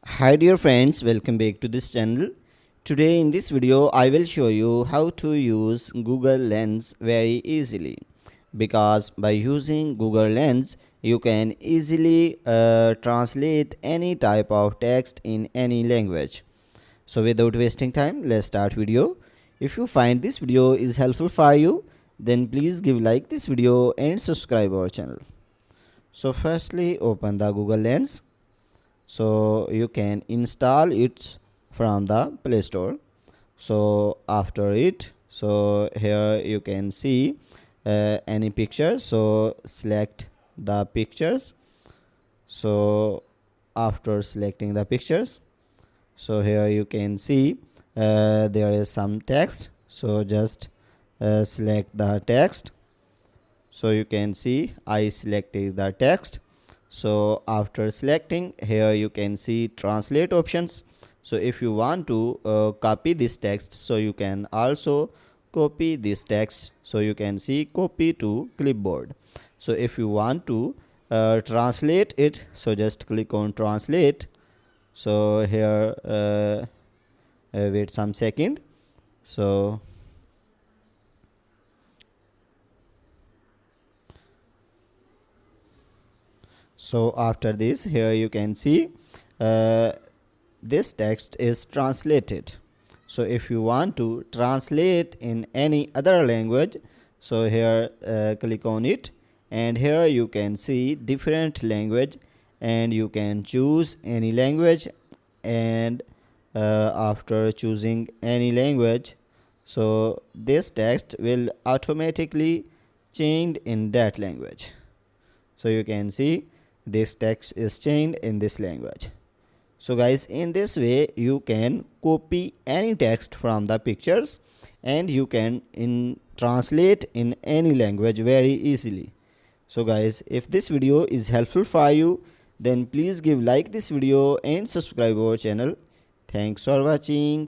Hi dear friends, welcome back to this channel. Today in this video I will show you how to use Google Lens very easily, because by using Google Lens you can easily translate any type of text in any language. So without wasting time, let's start video. If you find this video is helpful for you, then please give like this video and subscribe our channel. So firstly open the Google Lens, so you can install it from the Play Store. So after it, so here you can see any pictures, so select the pictures. So after selecting the pictures, so here you can see there is some text, so just select the text. So you can see I selected the text. So after selecting, here you can see translate options. So if you want to copy this text, so you can also copy this text. So you can see copy to clipboard. So if you want to translate it, so just click on translate. So here wait some second. So after this, here you can see uh, this text is translated. So if you want to translate in any other language, so here click on it, and here you can see different language, and you can choose any language. And after choosing any language, so this text will automatically change in that language. So you can see this text is changed in this language. So guys, in this way you can copy any text from the pictures, and you can translate in any language very easily. So guys, if this video is helpful for you, then please give like this video and subscribe our channel. Thanks for watching.